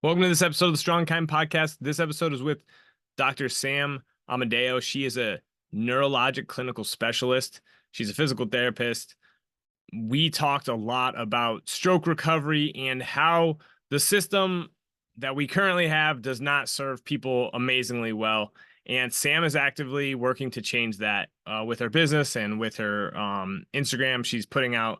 Welcome to this episode of the Strong Kind Podcast. This episode is with Dr. Sam Amadeo. She is a neurologic clinical specialist. She's a physical therapist. We talked a lot about stroke recovery and how the system that we currently have does not serve people amazingly well. And Sam is actively working to change that with her business and with her Instagram. She's putting out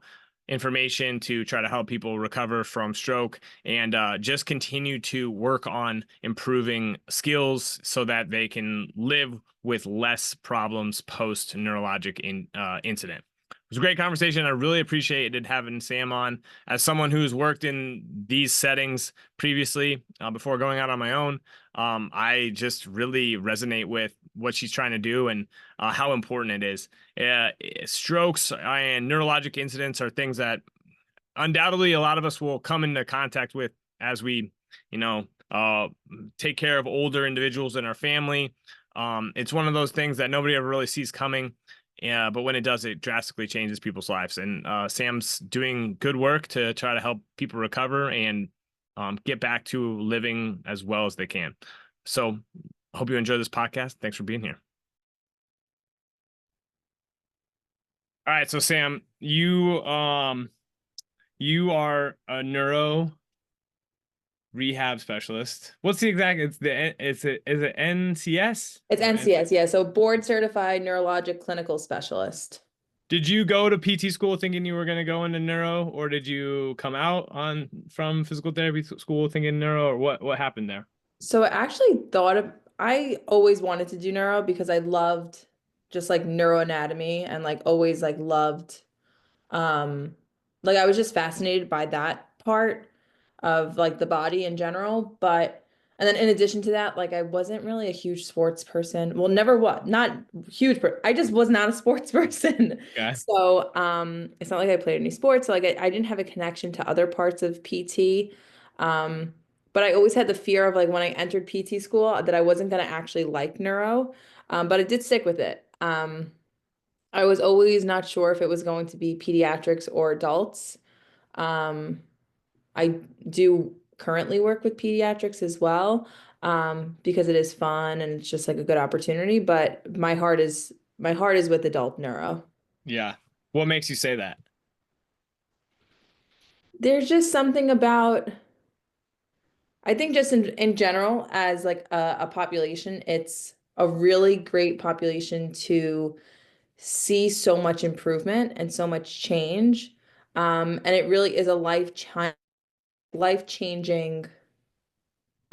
information to try to help people recover from stroke and just continue to work on improving skills so that they can live with less problems post neurologic incident. It was a great conversation. I really appreciated having Sam on. As someone who's worked in these settings previously before going out on my own, I just really resonate with what she's trying to do and how important it is. Strokes and neurologic incidents are things that undoubtedly a lot of us will come into contact with as we, take care of older individuals in our family. It's one of those things that nobody ever really sees coming. Yeah, but when it does, it drastically changes people's lives. And Sam's doing good work to try to help people recover and get back to living as well as they can. So I hope you enjoy this podcast. Thanks for being here. All right, so Sam, you are a neuro rehab specialist. What's the exact? Is it NCS? It's NCS, yeah. So board certified neurologic clinical specialist. Did you go to PT school thinking you were going to go into neuro, or did you come out from physical therapy school thinking neuro, or what happened there? So I always wanted to do neuro because I loved just like neuroanatomy and like always like loved like I was just fascinated by that part of like the body in general. But and then in addition to that, like I wasn't really a huge sports person. Well, never was, not huge, I just was not a sports person. Okay. So it's not like I played any sports. So like I didn't have a connection to other parts of PT. Um, but I always had the fear of like when I entered PT school that I wasn't gonna actually like neuro. But I did stick with it. I was always not sure if it was going to be pediatrics or adults. Um, I do currently work with pediatrics as well, because it is fun and it's just like a good opportunity. But my heart is with adult neuro. Yeah. What makes you say that? There's just something about, I think just in general, as like a population, it's a really great population to see so much improvement and so much change. And it really is a life-changing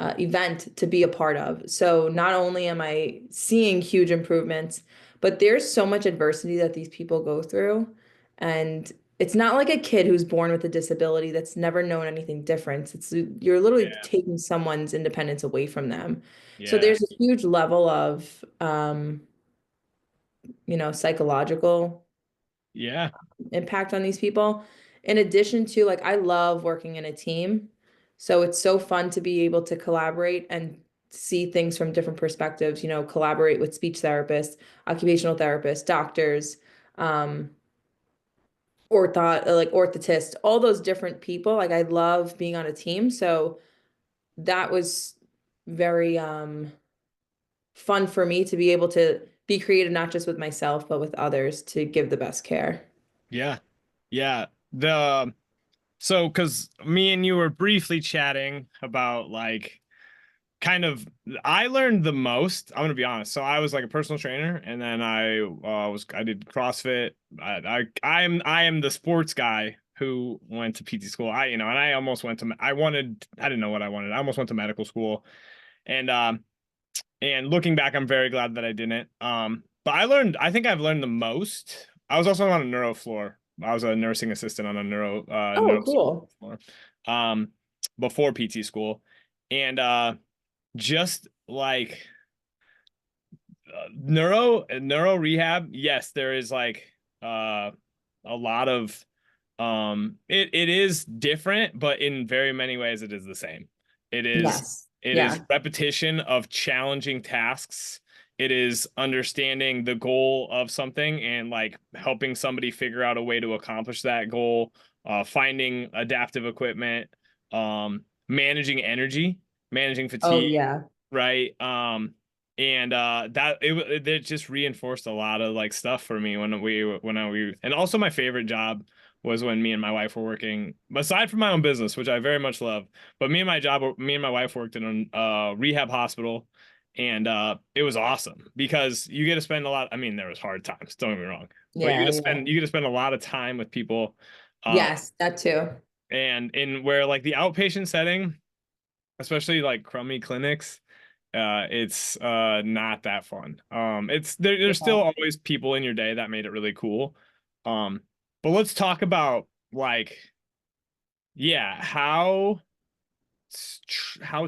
event to be a part of. So not only am I seeing huge improvements, but there's so much adversity that these people go through. And it's not like a kid who's born with a disability that's never known anything different. You're literally Yeah. taking someone's independence away from them. So Yeah. there's a huge level of psychological Yeah. impact on these people. In addition to, like, I love working in a team. So it's so fun to be able to collaborate and see things from different perspectives, collaborate with speech therapists, occupational therapists, doctors, um, orthotists, all those different people. Like I love being on a team. So that was very fun for me to be able to be creative, not just with myself, but with others to give the best care. Yeah. Yeah. So because me and you were briefly chatting about like kind of I learned the most. I'm gonna be honest. So I was like a personal trainer, and then I did CrossFit. I am the sports guy who went to PT school. And I almost went to I didn't know what I wanted. I almost went to medical school, and looking back, I'm very glad that I didn't. But I think I've learned the most. I was also on a neuro floor. I was a nursing assistant on a Oh, cool. floor, before PT school, and just like neuro rehab. Yes, there is like a lot of it is different, but in very many ways it is the same. It is Yes. it is Yeah. repetition of challenging tasks. It is understanding the goal of something and like helping somebody figure out a way to accomplish that goal, finding adaptive equipment, managing energy, managing Oh fatigue, yeah. right? And that it just reinforced a lot of like stuff for me when we and also my favorite job was when me and my wife were working, aside from my own business, which I very much love, but me and my wife worked in a rehab hospital, and it was awesome because you get to spend a lot. I mean, there was hard times, don't get me wrong, but Yeah, yeah. you get to spend a lot of time with people, uh, Yes, that too. and in where like the outpatient setting, especially like crummy clinics, it's not that fun. It's there's still Yeah. always people in your day that made it really cool. Um, but let's talk about like, yeah, how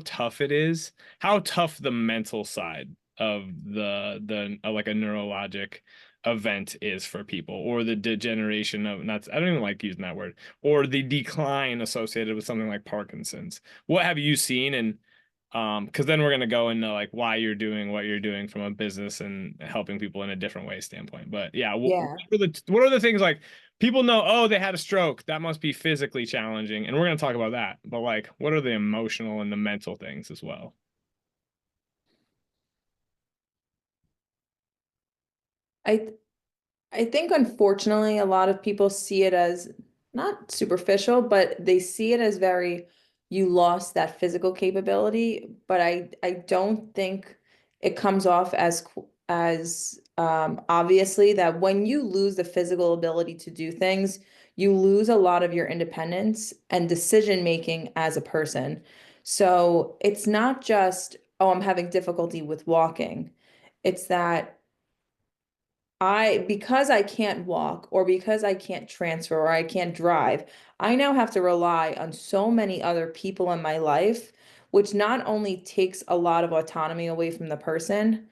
tough it is, how tough the mental side of the like a neurologic event is for people, or the degeneration of, not, I don't even like using that word, or the decline associated with something like Parkinson's. What have you seen? And because then we're gonna go into like why you're doing what you're doing from a business and helping people in a different way standpoint. But yeah, Yeah. what are the things like people know, oh, they had a stroke, that must be physically challenging, and we're gonna talk about that. But like, what are the emotional and the mental things as well? I I think unfortunately a lot of people see it as not superficial, but they see it as very, you lost that physical capability, but I don't think it comes off as obviously that when you lose the physical ability to do things, you lose a lot of your independence and decision making as a person. So it's not just, oh, I'm having difficulty with walking. It's that because I can't walk or because I can't transfer or I can't drive, I now have to rely on so many other people in my life, which not only takes a lot of autonomy away from the person,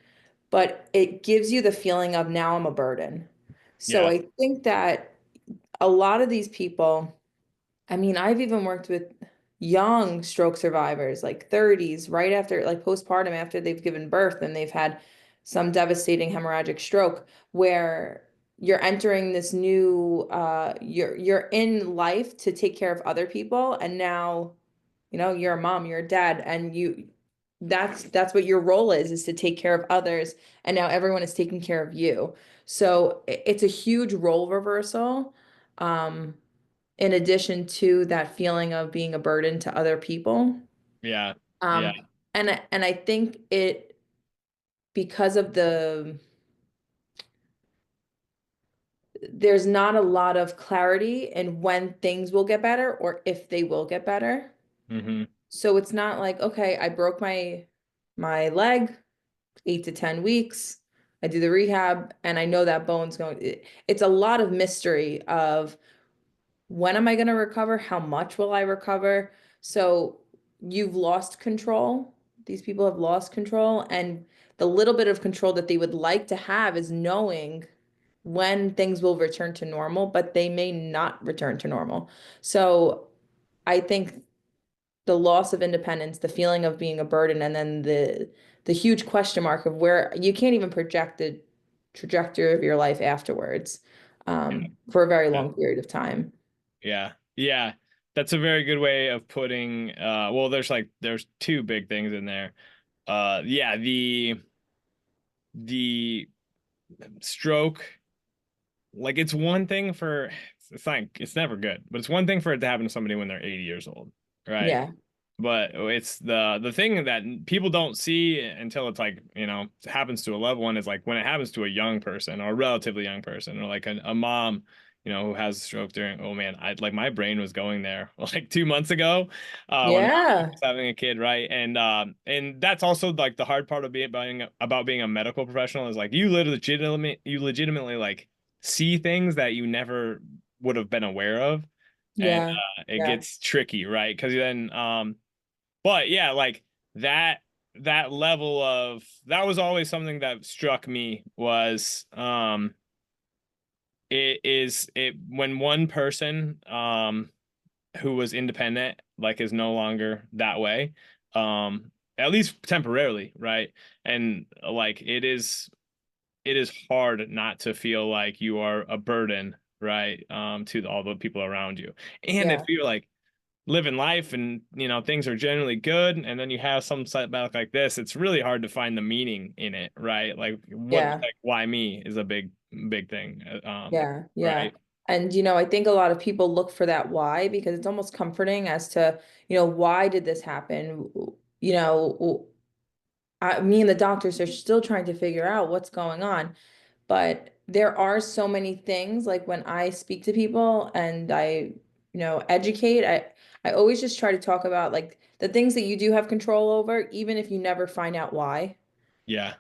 but it gives you the feeling of now I'm a burden. So Yeah. I think that a lot of these people, I mean, I've even worked with young stroke survivors, like 30s, right after, like postpartum, after they've given birth and they've had some devastating hemorrhagic stroke, where you're entering this new, you're in life to take care of other people, and now, you're a mom, you're a dad, and that's what your role is to take care of others, and now everyone is taking care of you. So it's a huge role reversal. Um, in addition to that feeling of being a burden to other people. Yeah. Yeah. Um, and I think it because of there's not a lot of clarity in when things will get better or if they will get better. Mm-hmm. So it's not like, okay, I broke my leg, 8 to 10 weeks. I do the rehab and I know that bone's going. It's a lot of mystery of when am I going to recover? How much will I recover? So you've lost control. These people have lost control. And the little bit of control that they would like to have is knowing when things will return to normal, but they may not return to normal. So I think the loss of independence, the feeling of being a burden, and then the huge question mark of where you can't even project the trajectory of your life afterwards, for a very Yeah. long period of time. Yeah. Yeah. That's a very good way of putting well, there's two big things in there. Yeah, the stroke, like it's one thing for, it's like it's never good, but it's one thing for it to happen to somebody when they're 80 years old, right? Yeah. But it's the thing that people don't see until it's like, happens to a loved one, is like when it happens to a young person or a relatively young person, or like a mom, who has a stroke during, oh man, I like my brain was going there like 2 months ago, when my wife Yeah. was having a kid, right? And that's also like the hard part of about being a medical professional, is like you legitimately like see things that you never would have been aware of, and Yeah. it Yeah. gets tricky, right? Because then but yeah, like that that level of, that was always something that struck me, was it when one person who was independent like is no longer that way, at least temporarily, right? And like it is hard not to feel like you are a burden, right? To all the people around you. And if Yeah. you're living life and things are generally good, and then you have some setback like this, it's really hard to find the meaning in it, right? Like Yeah. why me is a big thing. Yeah, yeah. Right. And I think a lot of people look for that why because it's almost comforting as to, why did this happen? You know, me and the doctors are still trying to figure out what's going on. But there are so many things like when I speak to people and I, educate, I always just try to talk about like the things that you do have control over, even if you never find out why. Yeah.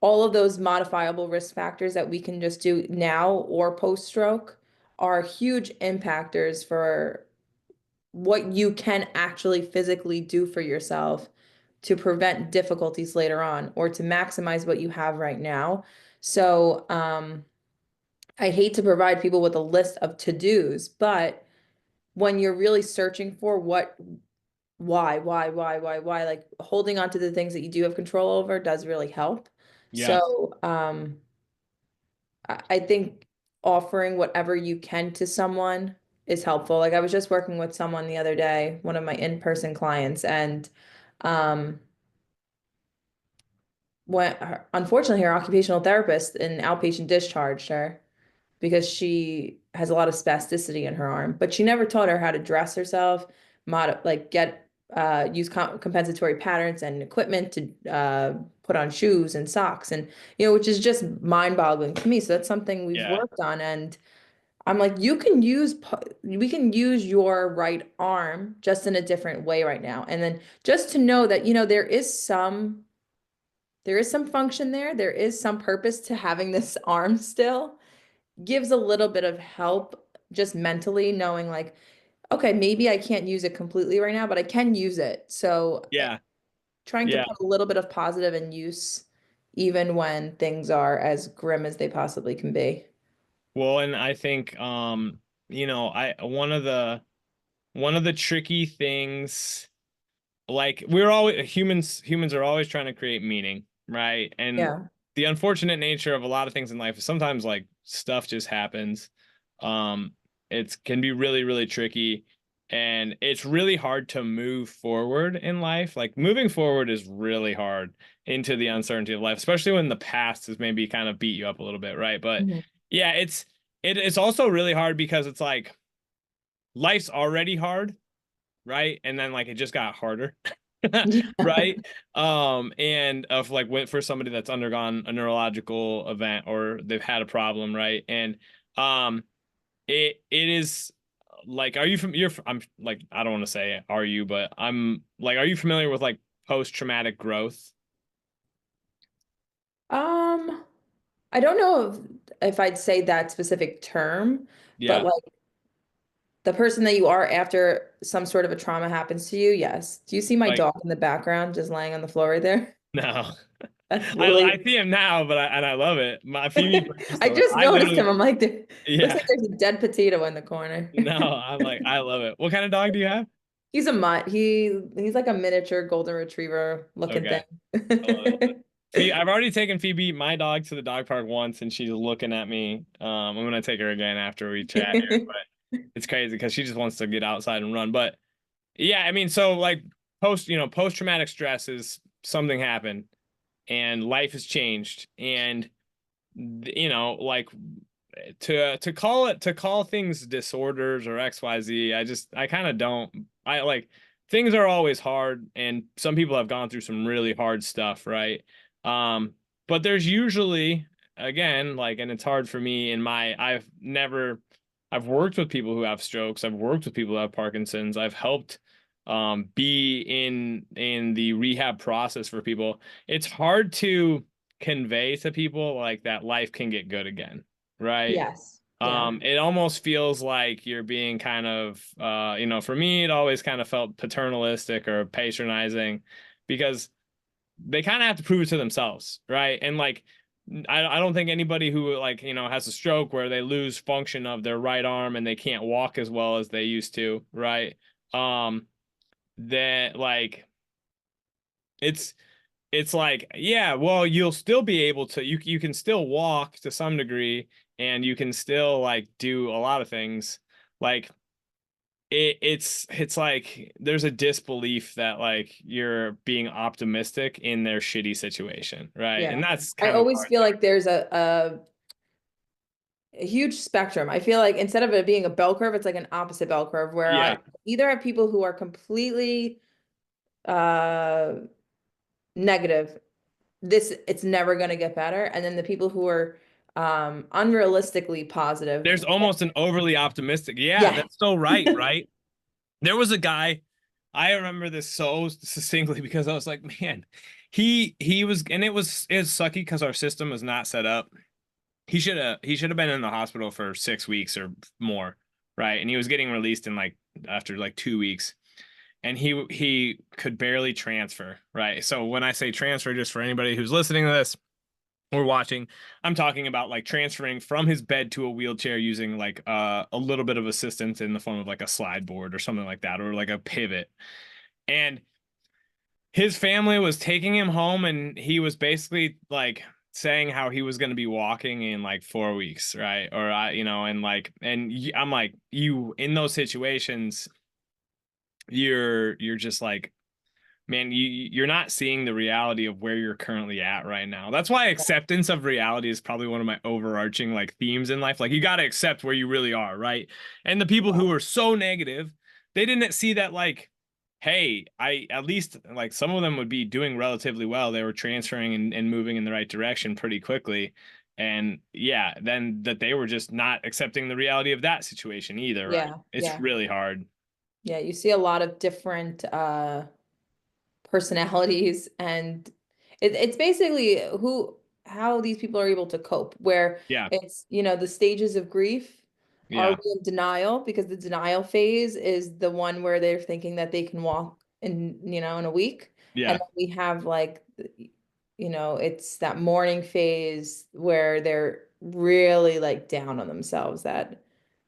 All of those modifiable risk factors that we can just do now or post-stroke are huge impactors for what you can actually physically do for yourself to prevent difficulties later on or to maximize what you have right now. So, I hate to provide people with a list of to-dos, but when you're really searching for why, like holding on to the things that you do have control over does really help. Yeah. So, I think offering whatever you can to someone is helpful. Like I was just working with someone the other day, one of my in-person clients, and um, unfortunately, her occupational therapist and outpatient discharged her because she has a lot of spasticity in her arm, but she never taught her how to dress herself, like get use compensatory patterns and equipment to put on shoes and socks and which is just mind-boggling to me. So that's something we've Yeah. worked on and I'm like we can use your right arm just in a different way right now. And then just to know that there is some function there. There is some purpose to having this arm still gives a little bit of help just mentally knowing like, okay, maybe I can't use it completely right now, but I can use it. So Yeah. trying to Yeah. put a little bit of positive in use, even when things are as grim as they possibly can be. Well, and I think I one of the tricky things, like we're always humans are always trying to create meaning, right? And Yeah. the unfortunate nature of a lot of things in life is sometimes like stuff just happens. um it can be really, really tricky, and it's really hard to move forward in life. Like moving forward is really hard into the uncertainty of life, especially when the past has maybe kind of beat you up a little bit, right? But Mhm. yeah, it's also really hard because it's like life's already hard, right? And then like it just got harder. Yeah. Right. And of like went for somebody that's undergone a neurological event or they've had a problem, right? And um it is like, are you from you're I'm like, I don't want to say are you, but I'm like, are you familiar with like post-traumatic growth? Um, I don't know if I'd say that specific term, but Yeah. like the person that you are after some sort of a trauma happens to you, yes. Do you see my Like dog in the background just laying on the floor right there? no. That's I literally see him now, but I love it. My Phoebe produced I him. just I noticed him. literally I'm like, looks yeah. like there's a dead potato in the corner. No, I'm like, I love it. What kind of dog do you have? He's a mutt. He's like a miniature golden retriever looking Okay. I love it. thing. I've already taken Phoebe, my dog, to the dog park once, and she's looking at me. I'm gonna take her again after we chat here, but it's crazy because she just wants to get outside and run. But yeah, I mean, so like post-traumatic stress is something happened and life has changed, and like to call things disorders or XYZ, I kind of don't. I like things are always hard, and some people have gone through some really hard stuff, right? Um, but there's usually, again, like, and it's hard for me in my I've worked with people who have strokes, I've worked with people who have Parkinson's, I've helped be in the rehab process for people. It's hard to convey to people like that life can get good again, right? Yes. Yeah. It almost feels like you're being kind of for me it always kind of felt paternalistic or patronizing because they kind of have to prove it to themselves, right? And like I don't think anybody who like has a stroke where they lose function of their right arm and they can't walk as well as they used to, right? um that like it's it's like, yeah, well, you'll still be able to, you can still walk to some degree, and you can still like do a lot of things. Like it's like there's a disbelief that like you're being optimistic in their shitty situation, right? Yeah. And that's I kind of always hard. feel like there's a huge spectrum. I feel like instead of it being a bell curve, it's like an opposite bell curve where I Yeah. either have people who are completely uh negative, this it's never going to get better, and then the people who are unrealistically positive. There's almost an overly optimistic. Yeah, Yeah. that's so right, right? There was a guy, I remember this so succinctly because I was like, man, he was, and it was sucky because our system is not set up. He should have been in the hospital for 6 weeks or more, right? And he was getting released in like after like 2 weeks, and he could barely transfer, right? So when I say transfer, just for anybody who's listening to this or watching, I'm talking about like transferring from his bed to a wheelchair using like a little bit of assistance in the form of like a slide board or something like that, or like a pivot. And his family was taking him home, and he was basically like saying how he was going to be walking in like 4 weeks, right? Or and like, and I'm like, you in those situations, you're just like, man, you're not seeing the reality of where you're currently at right now. That's why acceptance of reality is probably one of my overarching like themes in life. Like you got to accept where you really are, right? And the people who are so negative, they didn't see that like, hey, I at least like some of them would be doing relatively well. They were transferring and moving in the right direction pretty quickly. And yeah, then that they were just not accepting the reality of that situation either, right? Yeah, It's yeah, really hard. yeah. You see a lot of different personalities, and it's basically who how these people are able to cope, where Yeah, it's the stages of grief. Are yeah, we in denial? Because the denial phase is the one where they're thinking that they can walk in a week. And yeah, then we have like it's that mourning phase where they're really like down on themselves, that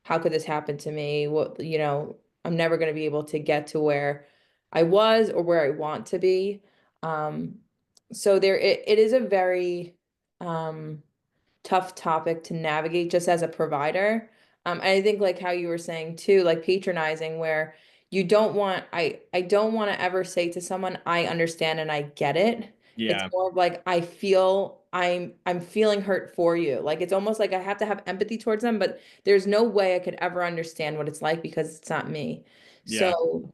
how could this happen to me? I'm never going to be able to get to where I was or where I want to be. Um, so it is a very tough topic to navigate just as a provider. And I think like how you were saying too, like patronizing, where you don't want, I don't want to ever say to someone, I understand and I get it. It's yeah, more of like I feel I'm feeling hurt for you. Like it's almost like I have to have empathy towards them, but there's no way I could ever understand what it's like because it's not me. yeah, So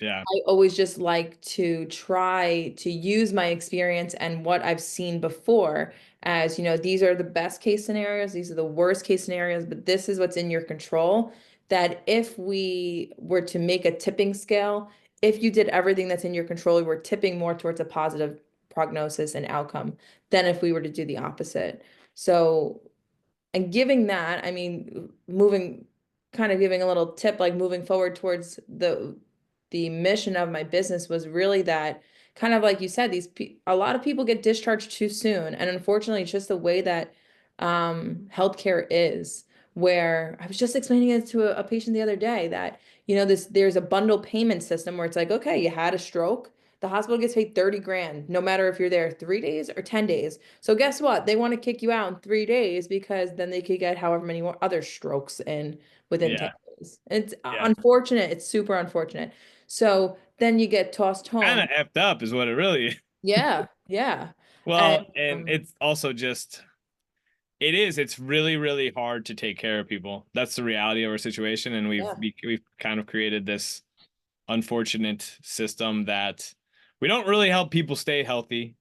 yeah. I always just like to try to use my experience and what I've seen before as, these are the best case scenarios, these are the worst case scenarios, but this is what's in your control. That if we were to make a tipping scale, if you did everything that's in your control, we're tipping more towards a positive prognosis and outcome than if we were to do the opposite. So and giving that, I mean, kind of giving a little tip, like moving forward towards the mission of my business was really that kind of like you said, a lot of people get discharged too soon, and unfortunately, it's just the way that healthcare is. Where I was just explaining it to a patient the other day that there's a bundle payment system where it's like, okay, you had a stroke. The hospital gets paid 30 grand, no matter if you're there 3 days or 10 days. So guess what? They want to kick you out in 3 days because then they could get however many more other strokes in within 10 Yeah, days. It's yeah. unfortunate. It's super unfortunate. So then you get tossed Kind home. of effed up is what it really is. Yeah, yeah. And Well, and it's also just it is. It's really, really hard to take care of people. That's the reality of our situation, and yeah, we've kind of created this unfortunate system that we don't really help people stay healthy.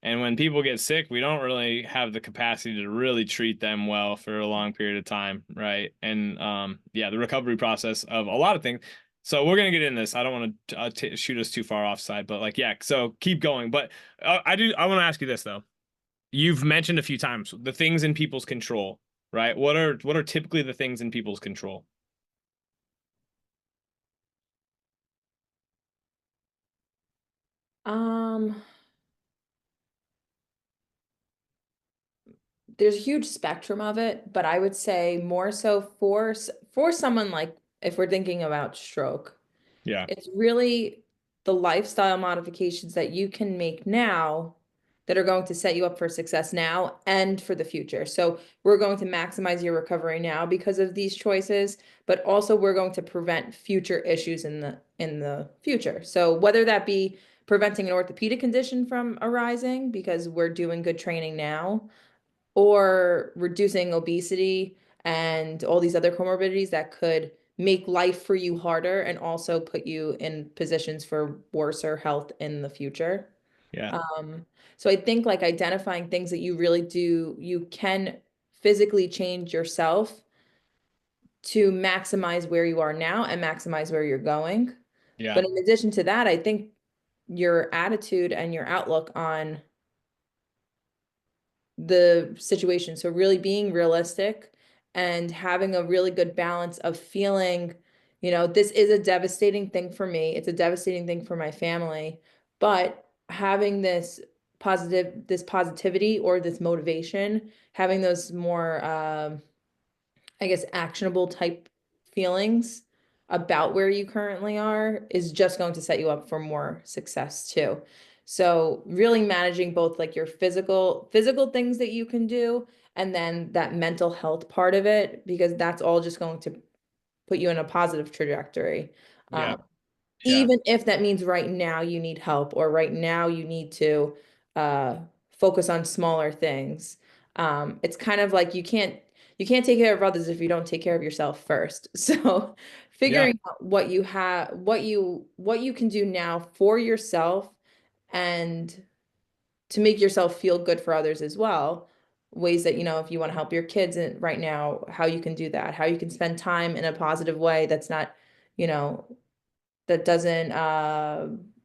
And when people get sick, we don't really have the capacity to really treat them well for a long period of time, right? And yeah, the recovery process of a lot of things. So we're gonna get in this. I don't want to shoot us too far offside, but like, yeah. So keep going. But I do. I want to ask you this though. You've mentioned a few times the things in people's control, right? What are typically the things in people's control? um, there's a huge spectrum of it, but I would say more so for someone like if we're thinking about stroke, Yeah, it's really the lifestyle modifications that you can make now that are going to set you up for success now and for the future. So we're going to maximize your recovery now because of these choices, but also we're going to prevent future issues in the future. So whether that be preventing an orthopedic condition from arising because we're doing good training now, or reducing obesity and all these other comorbidities that could make life for you harder and also put you in positions for worser health in the future. Yeah. Um, so I think like identifying things that you really do, you can physically change yourself to maximize where you are now and maximize where you're going. Yeah. But in addition to that, I think your attitude and your outlook on the situation. So really being realistic and having a really good balance of feeling, this is a devastating thing for me. It's a devastating thing for my family, but having this positivity or this motivation, having those more I guess, actionable type feelings about where you currently are is just going to set you up for more success too. So really managing both like your physical things that you can do and then that mental health part of it, because that's all just going to put you in a positive trajectory. Yeah. Um, Yeah. Even if that means right now you need help or right now you need to uh, focus on smaller things. It's kind of like you can't take care of others if you don't take care of yourself first. So Yeah. figuring out what you have, what you can do now for yourself and to make yourself feel good for others as well. Ways that, if you want to help your kids right now, how you can do that, how you can spend time in a positive way that's not, you know, that doesn't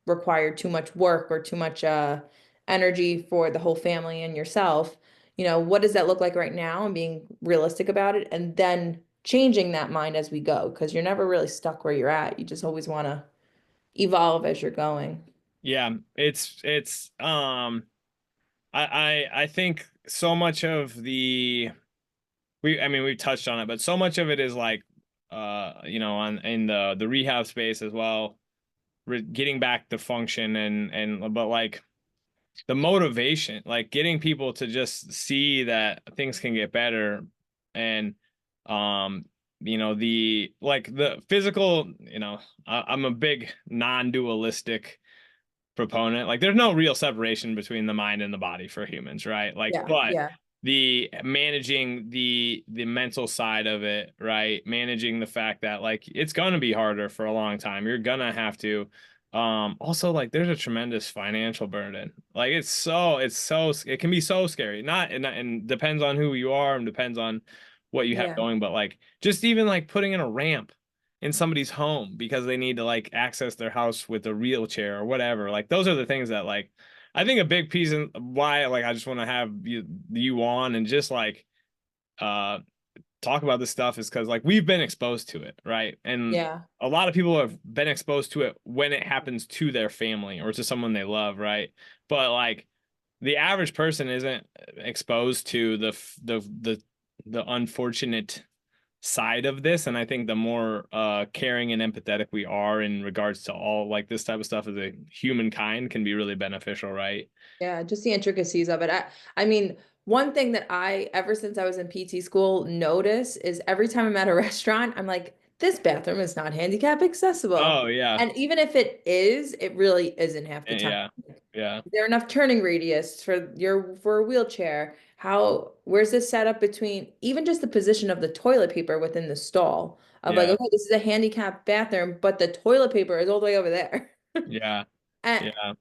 require too much work or too much energy for the whole family and yourself. What does that look like right now and being realistic about it and then changing that mind as we go because you're never really stuck where you're at. You just always want to evolve as you're going. Yeah. I think so much of I mean, we've touched on it, but so much of it is like, on in the rehab space as well, getting back to function but like the motivation, like getting people to just see that things can get better, and um, the physical, I'm a big non-dualistic proponent. Like there's no real separation between the mind and the body for humans, right? Like, Yeah, but yeah, the managing the mental side of it, right? Managing the fact that like it's gonna be harder for a long time. You're gonna have to also like there's a tremendous financial burden. Like it can be so scary. Not and depends on who you are and depends on what you have yeah, going, but like just even like putting in a ramp in somebody's home because they need to like access their house with a wheelchair or whatever. Like those are the things that like I think a big piece of why like I just want to have you on and just like uh talk about this stuff is because like we've been exposed to it, right? And yeah, a lot of people have been exposed to it when it happens to their family or to someone they love, right? But like the average person isn't exposed to the unfortunate side of this, and I think the more caring and empathetic we are in regards to all like this type of stuff as a humankind can be really beneficial, right? yeah. Just the intricacies of it. I mean, one thing that ever since I was in PT school, notice is every time I'm at a restaurant, I'm like, this bathroom is not handicap accessible. Oh yeah. And even if it is, it really isn't half the time. Yeah. Yeah. Is there enough turning radius for a wheelchair? Where's this set up between even just the position of the toilet paper within the stall of like, Yeah. okay, this is a handicap bathroom, but the toilet paper is all the way over there. Yeah. And, Yeah.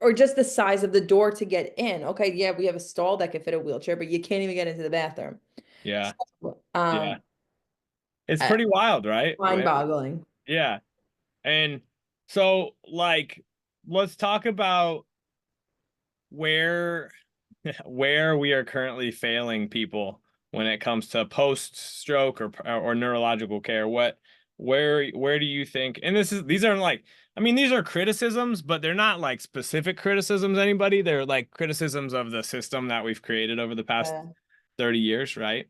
or just the size of the door to get in. Okay, yeah, we have a stall that can fit a wheelchair, but you can't even get into the bathroom. Yeah. So, Yeah. It's pretty wild, right? mind-boggling. Yeah. And so like let's talk about where where we are currently failing people when it comes to post stroke or neurological care. Where do you think, and these aren't like, I mean, these are criticisms, but they're not like specific criticisms anybody. They're like criticisms of the system that we've created over the past Yeah. 30 years, right?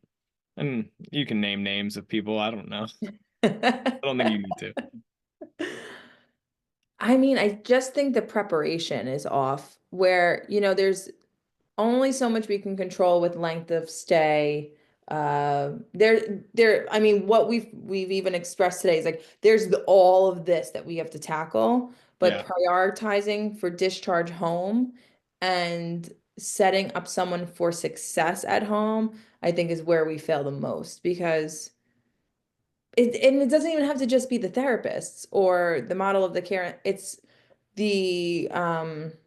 And you can name names of people. I don't know. I don't think you need to. I mean, I just think the preparation is off where, there's only so much we can control with length of stay. I mean, what we've even expressed today is like there's all of this that we have to tackle, but Yeah. prioritizing for discharge home and setting up someone for success at home, I think is where we fail the most because and it doesn't even have to just be the therapists or the model of the care. It's the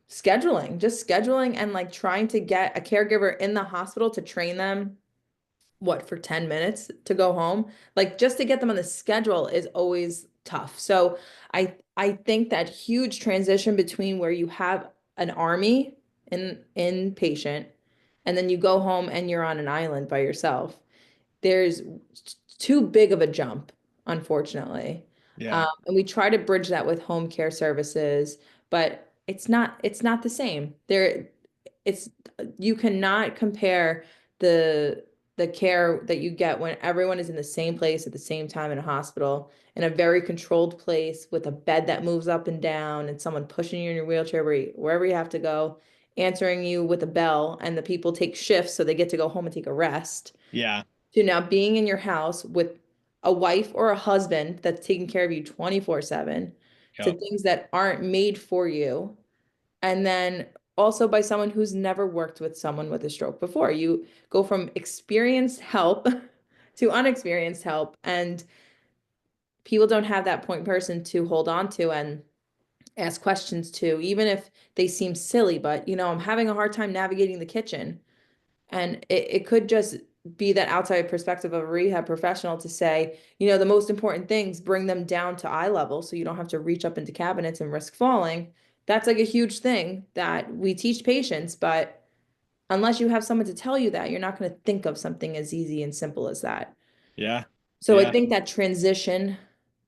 scheduling, just scheduling and like trying to get a caregiver in the hospital to train them what for 10 minutes to go home. Like just to get them on the schedule is always tough. So I think that huge transition between where you have an army in patient and then you go home and you're on an island by yourself, there's too big of a jump, unfortunately. Yeah. And we try to bridge that with home care services, but it's not the same. It's you cannot compare the the care that you get when everyone is in the same place at the same time in a hospital, in a very controlled place with a bed that moves up and down and someone pushing you in your wheelchair wherever you have to go, answering you with a bell, and the people take shifts so they get to go home and take a rest Yeah. to now being in your house with a wife or a husband that's taking care of you 24/7 to Yep. things that aren't made for you. And then also by someone who's never worked with someone with a stroke before. You go from experienced help to unexperienced help, and people don't have that point person to hold on to and ask questions to, even if they seem silly, but I'm having a hard time navigating the kitchen. And it could just be that outside perspective of a rehab professional to say, the most important things, bring them down to eye level so you don't have to reach up into cabinets and risk falling. That's like a huge thing that we teach patients, but unless you have someone to tell you that, you're not going to think of something as easy and simple as that. Yeah. So I Yeah. think that transition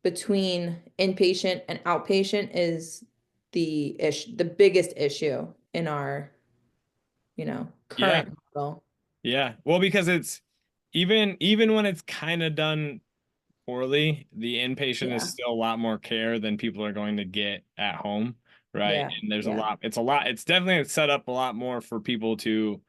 between inpatient and outpatient is the biggest issue in our, Yeah. current model. Yeah. Well, because it's even when it's kind of done poorly, the inpatient is Yeah. still a lot more care than people are going to get at home, right? Yeah. And there's Yeah. a lot, it's definitely set up a lot more for people to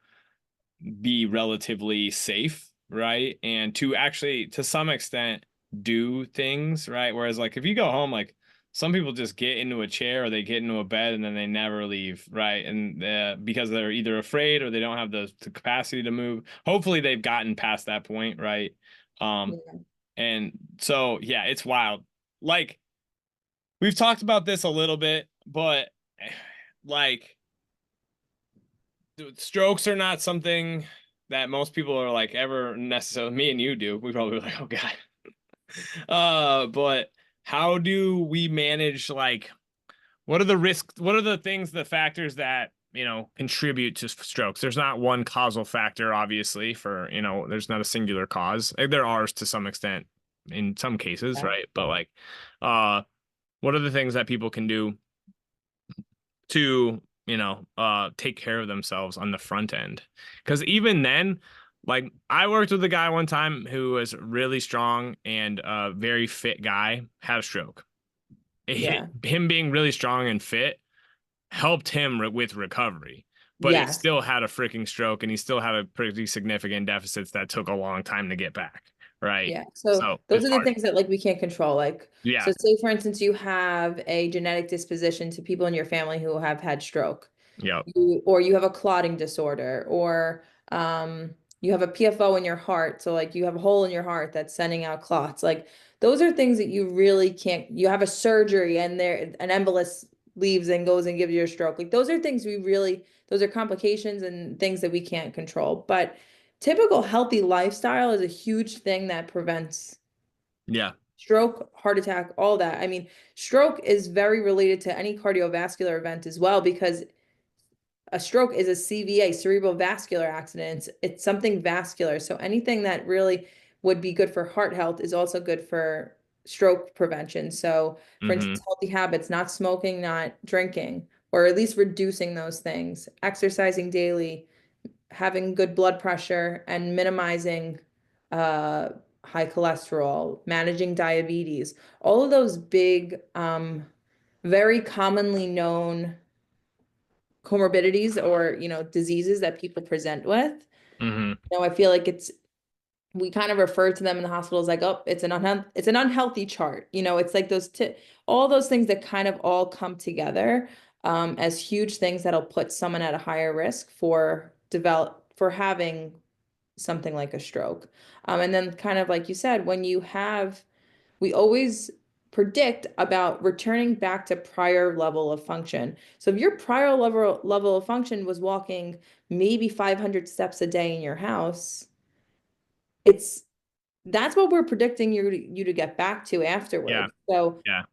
be relatively safe, right? And to actually, to some extent, do things, right? Whereas, like, if you go home, like, some people just get into a chair or they get into a bed and then they never leave, right? And because they're either afraid or they don't have the capacity to move. Hopefully, they've gotten past that point, right? Um, Yeah. and so, yeah, it's wild. Like, we've talked about this a little bit, but like, strokes are not something that most people are like ever necessarily. Me and you do. We probably like, oh God. But how do we manage, like, what are the risks? What are the things, the factors that contribute to strokes? There's not one causal factor, obviously. For there's not a singular cause. There are to some extent in some cases, Yeah. right? But like, uh, what are the things that people can do to take care of themselves on the front end? Because even then, like, I worked with a guy one time who was really strong and a very fit guy, had a stroke. Yeah. Him being really strong and fit helped him with recovery, but he Yes. still had a freaking stroke and he still had a pretty significant deficits that took a long time to get back, right? Yeah. So So those it's are the hard. things that like we can't control. Like, Yeah. so say for instance, you have a genetic disposition to people in your family who have had stroke. Yep. Or you have a clotting disorder, or you have a PFO in your heart. So like you have a hole in your heart that's sending out clots. Like those are things that you really can't, you have a surgery and there an embolus leaves and goes and gives you a stroke. Like those are things those are complications and things that we can't control. But typical healthy lifestyle is a huge thing that prevents Yeah. stroke, heart attack, all that. I mean, stroke is very related to any cardiovascular event as well, because a stroke is a CVA, cerebral vascular accident. It's something vascular. So anything that really would be good for heart health is also good for stroke prevention. So, for Mm-hmm. instance, healthy habits, not smoking, not drinking, or at least reducing those things, exercising daily, having good blood pressure, and minimizing uh, high cholesterol, managing diabetes, all of those big, very commonly known comorbidities or, diseases that people present with. Hmm. I feel like we kind of refer to them in the hospital as like, oh, it's an unhealthy chart. It's like all those things that kind of all come together as huge things that'll put someone at a higher risk for having something like a stroke. And then kind of like you said, we always predict about returning back to prior level of function. So if your prior level of function was walking maybe 500 steps a day in your house, it's that's what we're predicting you to get back to Yeah. afterwards. So, Yeah.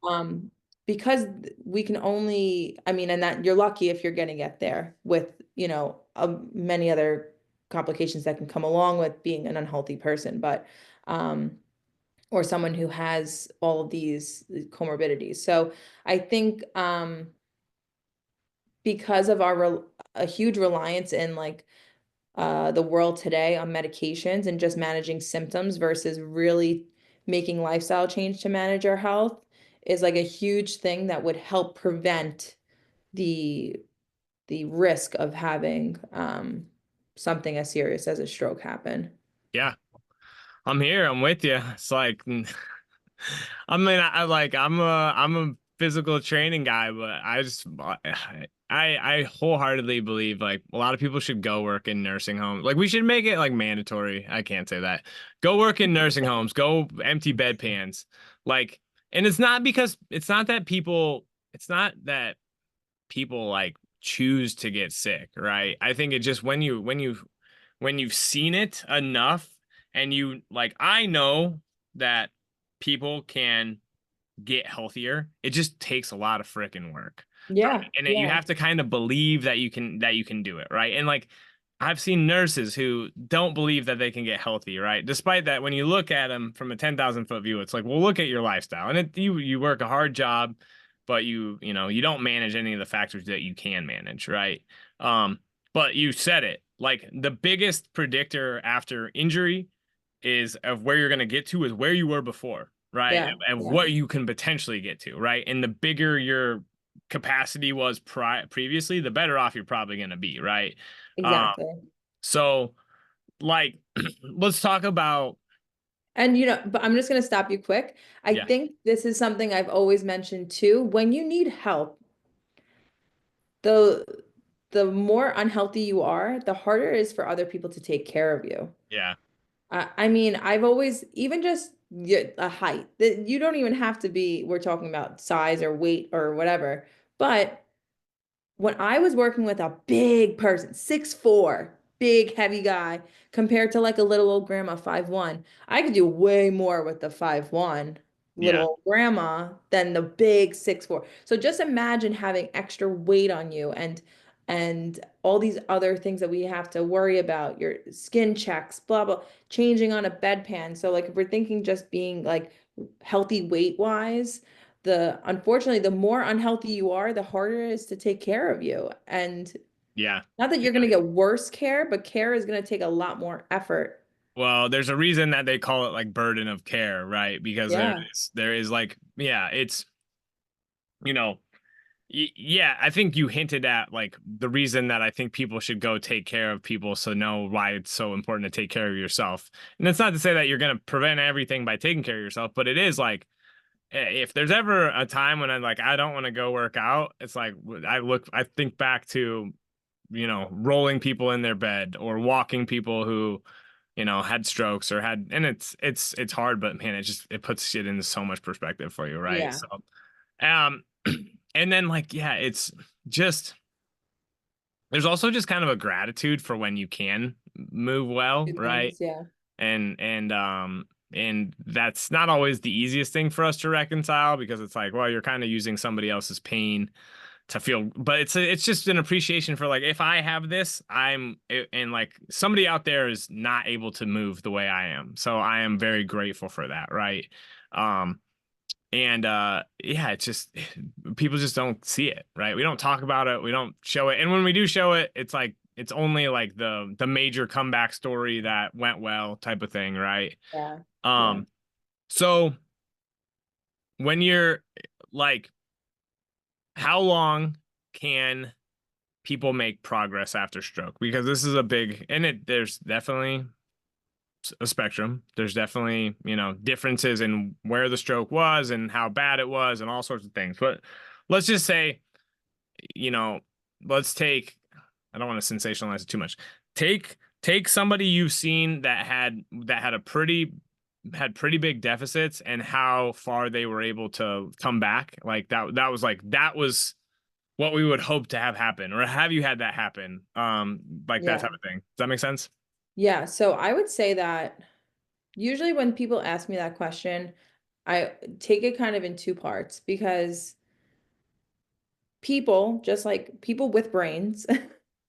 because we can only, I mean, and that you're lucky if you're going to get there with, many other complications that can come along with being an unhealthy person, but, or someone who has all of these comorbidities. So I think, because of a huge reliance in like the world today on medications and just managing symptoms versus really making lifestyle change to manage our health is like a huge thing that would help prevent the the risk of having something as serious as a stroke happen. Yeah. I'm here. I'm with you. It's like, I mean, I'm a physical training guy, but I wholeheartedly believe like a lot of people should go work in nursing homes. Like we should make it like mandatory. I can't say that. Go work in nursing homes. Go empty bedpans. Like, and it's not that people like choose to get sick, right? I think it just when you've seen it enough and you like I know that people can get healthier. It just takes a lot of freaking work. Yeah, And you yeah, have to kind of believe that you can do it, right? And like I've seen nurses who don't believe that they can get healthy, right? Despite that, when you look at them from a 10,000-foot view, it's like, well, look at your lifestyle. And you work a hard job, but you don't manage any of the factors that you can manage, right? Um, but you said it. Like the biggest predictor after injury is of where you're going to get to is where you were before, right? yeah, And yeah, what you can potentially get to, right? And the bigger your capacity was previously, the better off you're probably going to be, right? Um, exactly. so like, let's talk about, And but I'm just going to stop you quick. I yeah, think this is something I've always mentioned too. When you need help, the the more unhealthy you are, the harder it is for other people to take care of you. yeah, I mean, I've always, even just a height, that you don't even have to be, we're talking about size or weight or whatever, but when I was working with a big person, 6'4", big heavy guy, compared to like a little old grandma, 5'1", I could do way more with the 5'1" little yeah, old grandma than the big 6'4". So just imagine having extra weight on you and all these other things that we have to worry about, your skin checks, blah blah, changing on a bedpan. So like if we're thinking just being like healthy weight wise, unfortunately the more unhealthy you are, the harder it is to take care of you. And yeah. not that you're going to get worse care, but care is going to take a lot more effort. Well, there's a reason that they call it like burden of care, right? Because Yeah, there is like, yeah, it's, you know, yeah, I think you hinted at like the reason that I think people should go take care of people so know why it's so important to take care of yourself. And it's not to say that you're going to prevent everything by taking care of yourself, but it is like if there's ever a time when I'm like I don't want to go work out, it's like I think back to rolling people in their bed or walking people who had strokes or had and it's hard, but man, it puts shit into so much perspective for you, right? yeah, So um and then like yeah, it's just there's also just kind of a gratitude for when you can move well, two right? things. Yeah, And that's not always the easiest thing for us to reconcile because it's like, well, you're kind of using somebody else's pain to feel, but it's just an appreciation for like if I have this, and like somebody out there is not able to move the way I am. So I am very grateful for that, right? Um and yeah, it's just people just don't see it, right? We don't talk about it, we don't show it. And when we do show it, it's like it's only like the major comeback story that went well type of thing, right? yeah, yeah. Um so when you're like how long can people make progress after stroke, because this is a big, and there's definitely a spectrum. There's definitely, differences in where the stroke was and how bad it was and all sorts of things. But let's just say, you know, let's take, I don't want to sensationalize it too much. Take somebody you've seen had pretty big deficits, and how far they were able to come back. Like that was what we would hope to have happen, or have you had that happen? Like that Yeah. type of thing. Does that make sense? Yeah. So I would say that usually when people ask me that question, I take it kind of in two parts because people, just like people with brains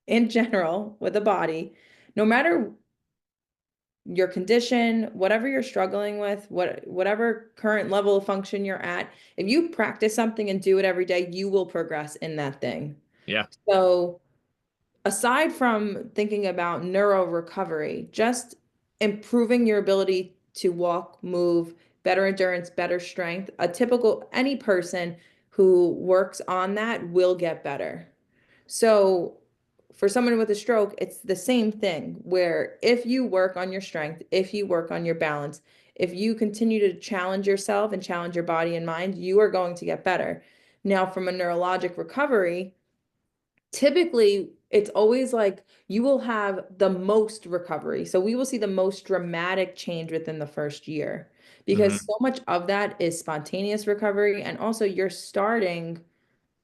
in general, with a body, no matter your condition, whatever you're struggling with, whatever current level of function you're at, if you practice something and do it every day, you will progress in that thing. Yeah. So aside from thinking about neuro recovery, just improving your ability to walk, move, better endurance, better strength, any person who works on that will get better. So for someone with a stroke, it's the same thing where if you work on your strength, if you work on your balance, if you continue to challenge yourself and challenge your body and mind, you are going to get better. Now, from a neurologic recovery, typically it's always like you will have the most recovery. So we will see the most dramatic change within the first year because Hmm. so much of that is spontaneous recovery. And also you're starting,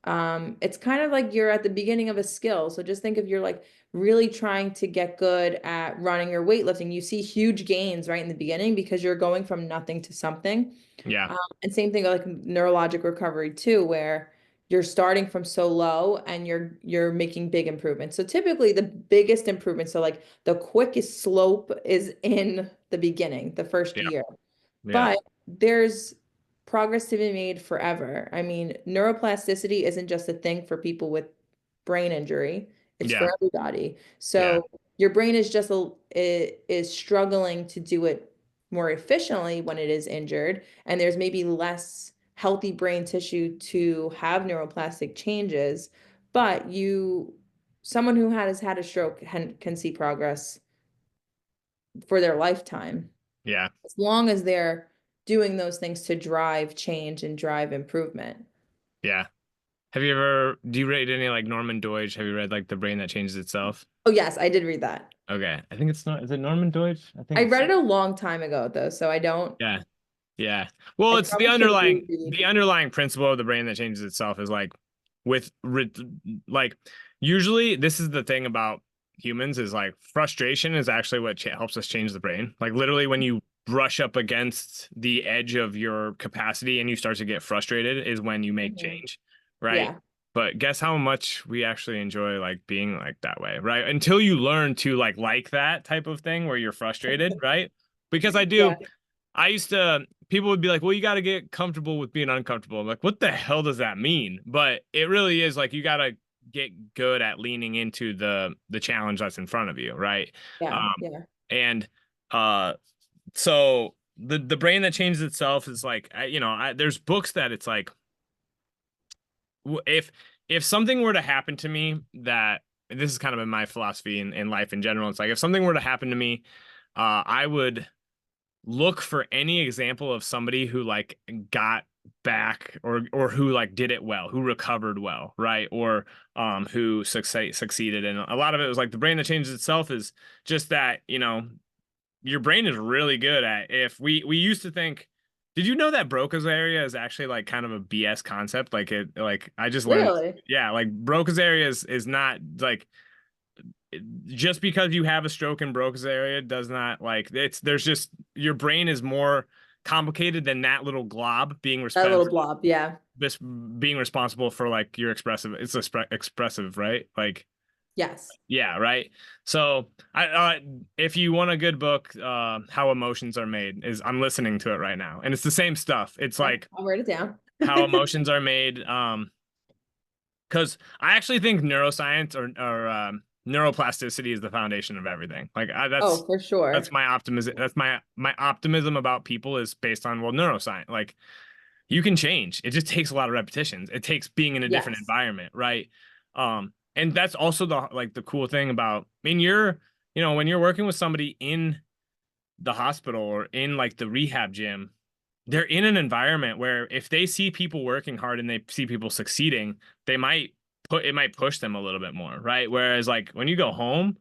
it's kind of like you're at the beginning of a skill. So just think if you're like really trying to get good at running or weightlifting, you see huge gains right in the beginning because you're going from nothing to something. Yeah. And same thing like neurologic recovery too, where you're starting from so low and you're making big improvements. So typically the biggest improvement, so like the quickest slope is in the beginning, the first Yeah. year. Yeah. But there's progress to be made forever. I mean, neuroplasticity isn't just a thing for people with brain injury, it's Yeah. for everybody. Yeah. So your brain is just is struggling to do it more efficiently when it is injured, and there's maybe less healthy brain tissue to have neuroplastic changes, but someone who has had a stroke can see progress for their lifetime Yeah. as long as they're doing those things to drive change and drive improvement. Yeah. Do you read any like Norman Deutsch? Have you read like The Brain That Changes Itself? Oh, yes, I did read that. Okay. I think it's not, is it Norman Deutsch? I think I it's, read it a long time ago, though, so yeah. Yeah. I Well, it's probably should reread. the underlying principle of The Brain That Changes Itself is like with like usually this is the thing about humans is like frustration is actually what helps us change the brain. Like literally when you brush up against the edge of your capacity and you start to get frustrated is when you make Mhm. change, right? Yeah, But guess how much we actually enjoy like being like that way, right? Until you learn to like that type of thing where you're frustrated, right? Because yeah, I used to, people would be like, well, you got to get comfortable with being uncomfortable. I'm like, what the hell does that mean? But it really is like, you got to get good at leaning into the challenge that's in front of you. Right. yeah, Um, yeah. and, uh, so the brain that changes itself is like, there's books that it's like, if, if something were to happen to me that, this is kind of in my philosophy in life in general, it's like, if something were to happen to me, I would look for any example of somebody who like got back or who like did it well, who recovered well, right? Or who succeeded. And a lot of it was like the brain that changes itself is just that, your brain is really good at, if we used to think, did you know that Broca's area is actually like kind of a BS concept? Like I just learned, Really? yeah, like Broca's area is not like, just because you have a stroke in Broca's area does not like, there's just, your brain is more complicated than that little glob That little blob, yeah. being responsible for like your expressive, right? Like, Yes. yeah, right. So if you want a good book, How Emotions Are Made, is, I'm listening to it right now, and it's the same stuff. It's Okay, like I'll write it down. how emotions are made. Because I actually think neuroscience or neuroplasticity is the foundation of everything. Like Oh, for that's sure. my optimism. That's my optimism about people is based on, well, neuroscience. Like you can change. It just takes a lot of repetitions. It takes being in a different Yes. environment, right? and that's also the cool thing about, I mean, when you're working with somebody in the hospital or in like the rehab gym, they're in an environment where if they see people working hard and they see people succeeding, it might push them a little bit more, right? Whereas like when you go home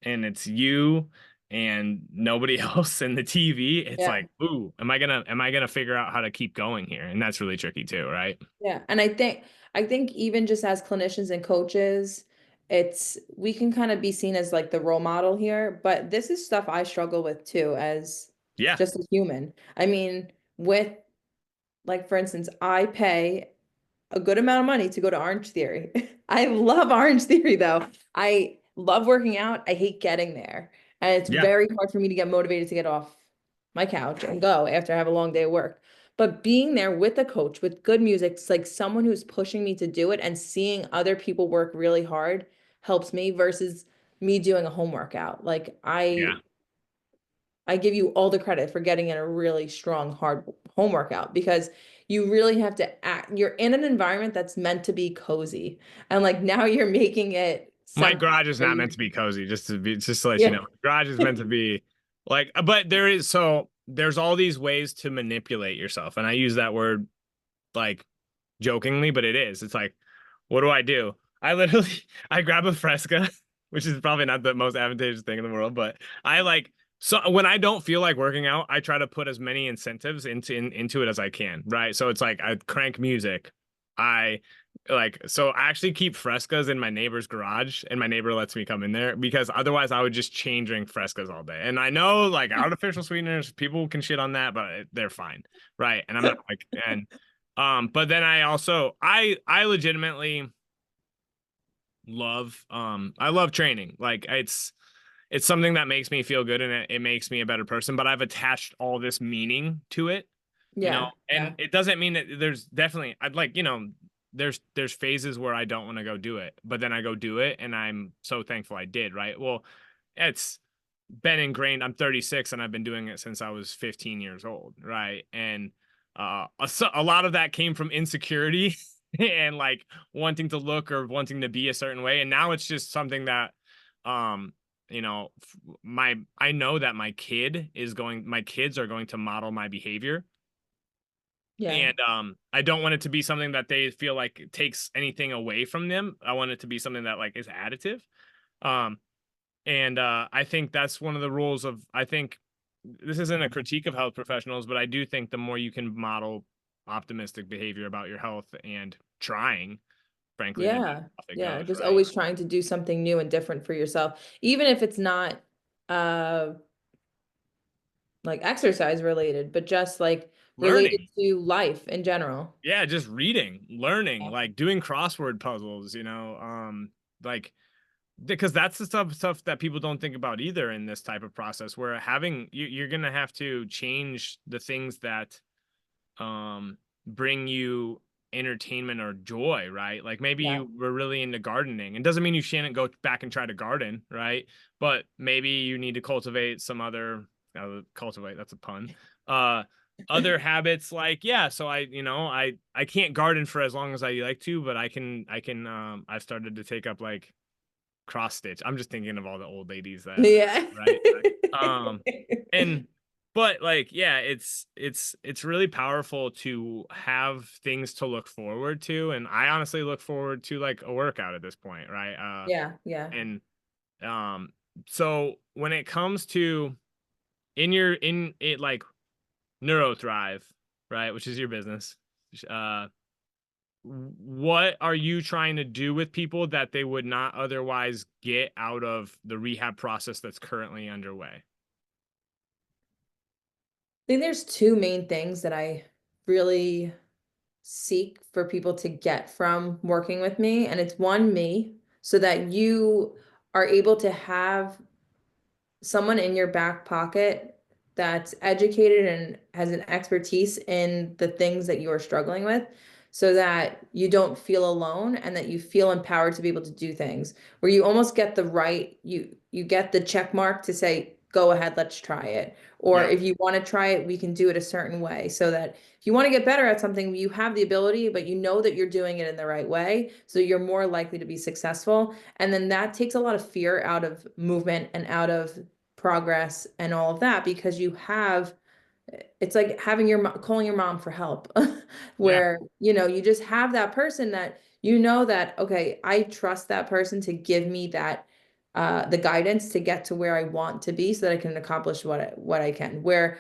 and it's you and nobody else in the TV, it's Yeah. like, ooh, am I gonna figure out how to keep going here? And that's really tricky too, right? Yeah. And I think even just as clinicians and coaches, we can kind of be seen as like the role model here, but this is stuff I struggle with too as Yeah. just a human. I mean, with like for instance, I pay a good amount of money to go to Orange Theory. I love Orange Theory though. I love working out. I hate getting there. And it's Yeah. very hard for me to get motivated to get off my couch and go after I have a long day of work. But being there with a coach with good music, it's like someone who's pushing me to do it and seeing other people work really hard helps me versus me doing a home workout. Like Yeah. I give you all the credit for getting in a really strong, hard home workout because you really have to act. You're in an environment that's meant to be cozy. And like now you're making it My something garage is where not you, meant to be cozy, just to let you yeah, know. Garage is meant to be like, but there's all these ways to manipulate yourself. And I use that word like jokingly, but it is. It's like, what do I do? I literally I grab a Fresca, which is probably not the most advantageous thing in the world, but I like so when I don't feel like working out, I try to put as many incentives into it as I can, right? So it's like I crank music. I so I actually keep Frescas in my neighbor's garage and my neighbor lets me come in there because otherwise I would just chain drink Frescas all day. And I know like artificial sweeteners, people can shit on that, but they're fine. Right. And I'm not like and but then I legitimately I love training. Like it's something that makes me feel good and it makes me a better person, but I've attached all this meaning to it, yeah, and yeah, it doesn't mean that there's definitely I'd like, there's phases where I don't want to go do it, but then I go do it and I'm so thankful I did, right? Well, it's been ingrained. I'm 36 and I've been doing it since I was 15 years old, right? And a lot of that came from insecurity and like wanting to look or wanting to be a certain way. And now it's just something that, um, my I know that my kids are going to model my behavior, yeah, and I don't want it to be something that they feel like takes anything away from them. I want it to be something that like is additive. Um, and I think that's one of the rules of, I think this isn't a critique of health professionals, but I do think the more you can model optimistic behavior about your health and trying, frankly, the better yeah, off it yeah. goes, Just right? always trying to do something new and different for yourself, even if it's not uh like exercise related, but just like related Learning. to life in general. Yeah, just reading, learning, Yeah, like doing crossword puzzles, like because that's the stuff that people don't think about either in this type of process where you're gonna have to change the things that bring you entertainment or joy, right? Like maybe yeah. you were really into gardening. It doesn't mean you shouldn't go back and try to garden, right? But maybe you need to cultivate some other cultivate, that's a pun. Uh Other habits like, yeah, so I can't garden for as long as I like to, but I've started to take up like cross stitch. I'm just thinking of all the old ladies that, Yeah. right? Um, and but like, yeah, it's really powerful to have things to look forward to, and I honestly look forward to like a workout at this point, right? Yeah, yeah. And um, so when it comes to in it like Neuro Thrive, right, which is your business, uh what are you trying to do with people that they would not otherwise get out of the rehab process that's currently underway? I think there's two main things that I really seek for people to get from working with me. And it's one, me, so that you are able to have someone in your back pocket that's educated and has an expertise in the things that you are struggling with so that you don't feel alone and that you feel empowered to be able to do things where you almost get the right you get the check mark to say go ahead, let's try it. Or Yeah. if you want to try it, we can do it a certain way so that if you want to get better at something, you have the ability, but you know that you're doing it in the right way. So you're more likely to be successful. And then that takes a lot of fear out of movement and out of progress and all of that because you have it's like having calling your mom for help Yeah. where you just have that person that that okay, I trust that person to give me that the guidance to get to where I want to be so that I can accomplish what I can. Where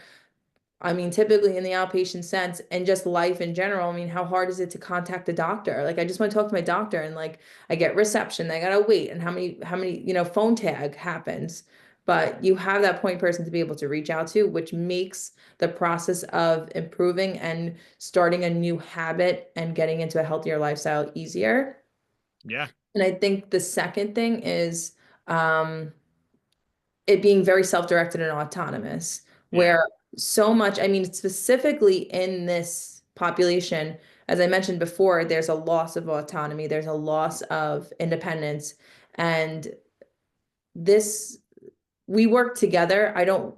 I mean, typically in the outpatient sense and just life in general, I mean, how hard is it to contact a doctor? Like, I just want to talk to my doctor and like I get reception, I gotta wait, and how many, phone tag happens. But you have that point person to be able to reach out to, which makes the process of improving and starting a new habit and getting into a healthier lifestyle easier. Yeah. And I think the second thing is um, it being very self-directed and autonomous, Yeah. where so much, I mean, specifically in this population, as I mentioned before, there's a loss of autonomy, there's a loss of independence, and this we work together. I don't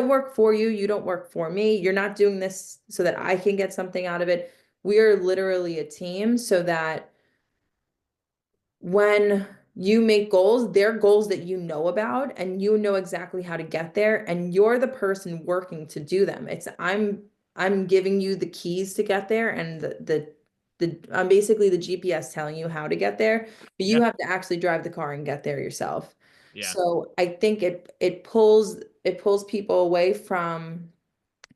work for you, you don't work for me. You're not doing this so that I can get something out of it. We are literally a team so that when you make goals, they're goals that you know about and you know exactly how to get there and you're the person working to do them. It's I'm giving you the keys to get there and the I'm basically the GPS telling you how to get there, but you Yeah. have to actually drive the car and get there yourself. Yeah. So I think it pulls people away from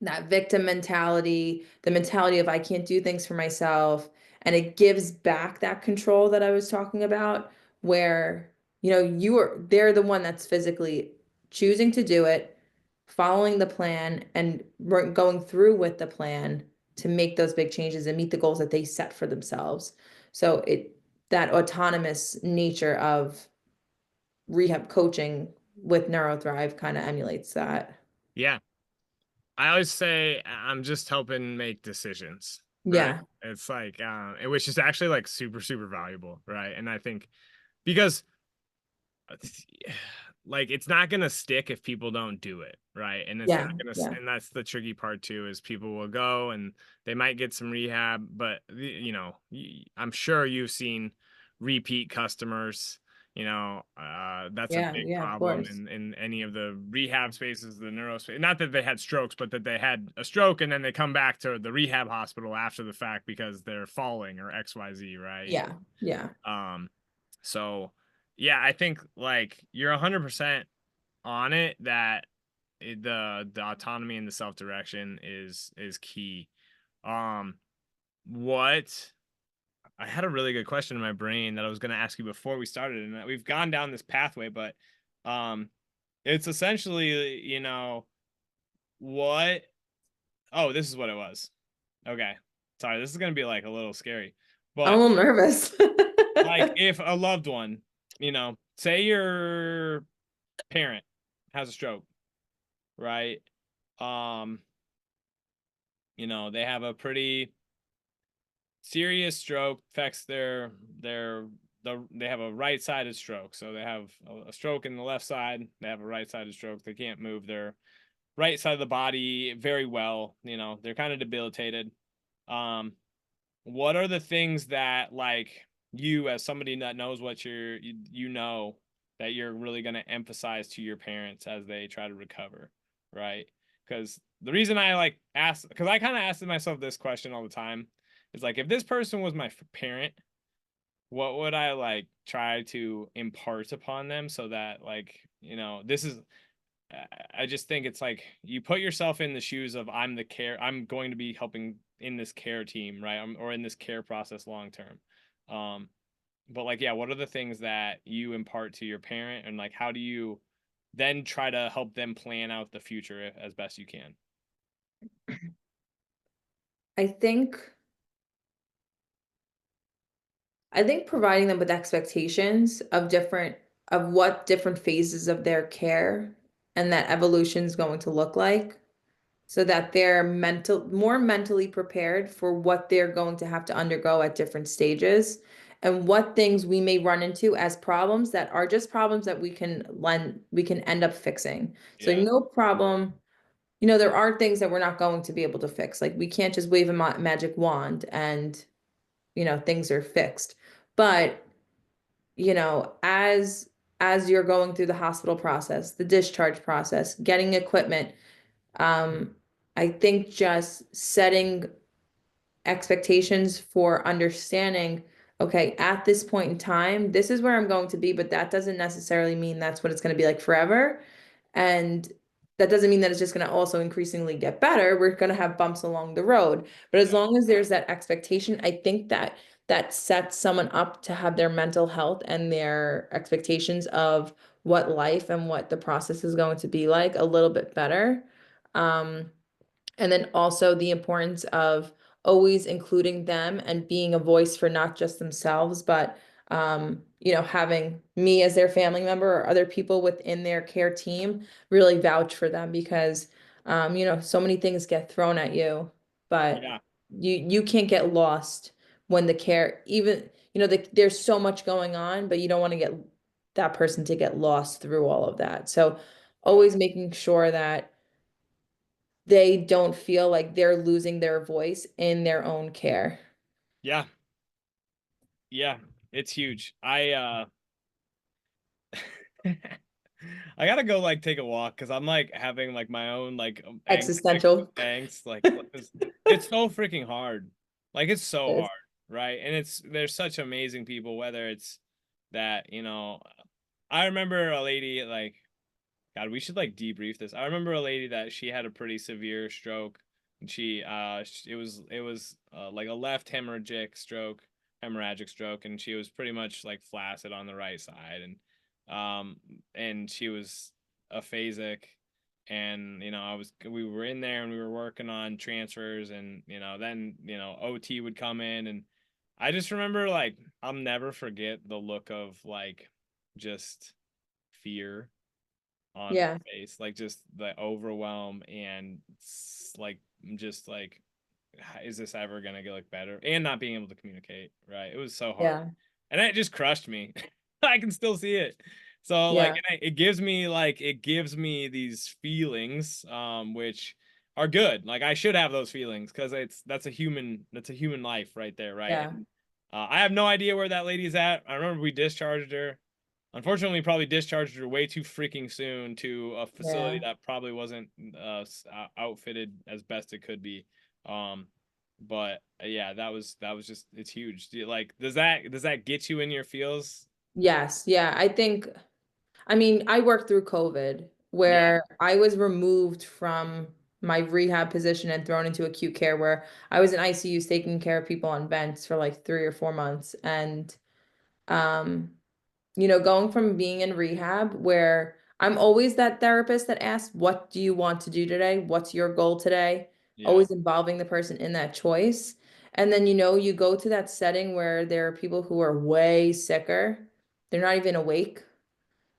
that victim mentality, the mentality of I can't do things for myself, and it gives back that control that I was talking about, where they're the one that's physically choosing to do it, following the plan, and going through with the plan to make those big changes and meet the goals that they set for themselves. So that autonomous nature of rehab coaching with NeuroThrive kind of emulates that. Yeah. I always say I'm just helping make decisions, right? Yeah, It's like, which is actually like super, super valuable, right? And I think because like it's not gonna stick if people don't do it, right? And it's not yeah, gonna, yeah, and that's the tricky part too, is people will go and they might get some rehab, but I'm sure you've seen repeat customers. That's a yeah, big yeah, of problem course. in any of the rehab spaces, the neuro space. Not that they had strokes, but that they had a stroke and then they come back to the rehab hospital after the fact because they're falling or XYZ, right? Yeah, yeah, Um, so yeah, I think like you're 100% on it that the autonomy and the self-direction is key. Um, what I had a really good question in my brain that I was going to ask you before we started, and that we've gone down this pathway, but um, it's essentially, what? Oh, this is what it was. Okay, sorry, this is going to be like a little scary, I'm a but little nervous. like if a loved one, say your parent has a stroke, right? Um, they have a pretty serious stroke, affects they have a right-sided stroke. So they have a stroke in the left side, they have a right-sided stroke. They can't move their right side of the body very well. They're kind of debilitated. Um, what are the things that like you as somebody that knows what you know that you're really going to emphasize to your parents as they try to recover, right? Because the reason I like ask, because I kind of ask myself this question all the time, is like, if this person was my parent, what would I like try to impart upon them so that like, this is, I just think it's like you put yourself in the shoes of I'm going to be helping in this care team, right? Or in this care process long term. Um, but like, yeah, what are the things that you impart to your parent, and like, how do you then try to help them plan out the future as best you can? I think I think providing them with expectations of what different phases of their care and that evolution is going to look like so that they're more mentally prepared for what they're going to have to undergo at different stages and what things we may run into as problems that are just problems that we can end up fixing. So Yeah. no problem, there are things that we're not going to be able to fix. Like we can't just wave a magic wand and, things are fixed. But, as you're going through the hospital process, the discharge process, getting equipment, um, I think just setting expectations for understanding, okay, at this point in time, this is where I'm going to be, but that doesn't necessarily mean that's what it's going to be like forever. And that doesn't mean that it's just going to also increasingly get better. We're going to have bumps along the road. But as Yeah. long as there's that expectation, I think that that sets someone up to have their mental health and their expectations of what life and what the process is going to be like a little bit better. Um, and then also the importance of always including them and being a voice for not just themselves, but having me as their family member or other people within their care team really vouch for them because so many things get thrown at you, but Yeah. you can't get lost when the care even there's so much going on, but you don't want to get that person to get lost through all of that. So Yeah. always making sure that they don't feel like they're losing their voice in their own care. Yeah. Yeah. It's huge. I gotta go like take a walk because I'm like having like my own like Existential. angst like 'cause it's so freaking hard. Like it's so hard, right? And there's such amazing people, whether it's that, I remember a lady like God, we should like debrief this. I remember a lady that she had a pretty severe stroke, and it was like a left hemorrhagic stroke, and she was pretty much like flaccid on the right side, and she was aphasic, and we were in there and we were working on transfers, and then OT would come in, and I just remember like I'll never forget the look of like just fear on her Yeah, face, like just the overwhelm and like just like is this ever gonna get like better and not being able to communicate, right? It was so hard, yeah, and it just crushed me. I can still see it. So like yeah, it gives me these feelings which are good. Like I should have those feelings because that's a human life right there, right? yeah, And I have no idea where that lady's at. I remember we discharged her. Unfortunately, probably discharged her way too freaking soon to a facility yeah. that probably wasn't outfitted as best it could be. Um, but yeah, that was just it's huge. Like, does that get you in your feels? Yes, yeah. I mean, I worked through COVID Yeah, where I was removed from my rehab position and thrown into acute care where I was in ICUs taking care of people on vents for like 3 or 4 months. And um going from being in rehab where I'm always that therapist that asks, what do you want to do today? What's your goal today? yeah, Always involving the person in that choice. And then, you go to that setting where there are people who are way sicker. They're not even awake,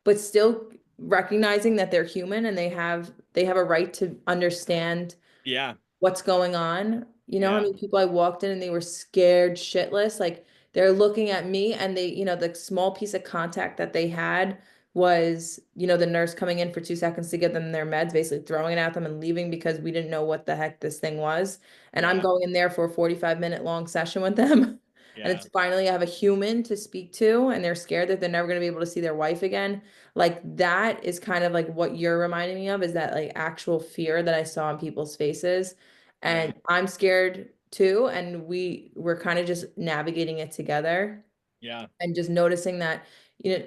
but still recognizing that they're human and they have a right to understand yeah, what's going on. You know how yeah, many people I walked in and they were scared shitless? Like they're looking at me and the small piece of contact that they had was, the nurse coming in for 2 seconds to give them their meds, basically throwing it at them and leaving because we didn't know what the heck this thing was. And I'm yeah, going in there for a 45-minute long session with them. And yeah, it's finally I have a human to speak to, and they're scared that they're never going to be able to see their wife again. Like that is kind of like what you're reminding me of is that like actual fear that I saw in people's faces. yeah, And I'm scared too. And we're kind of just navigating it together yeah, and just noticing that, you know,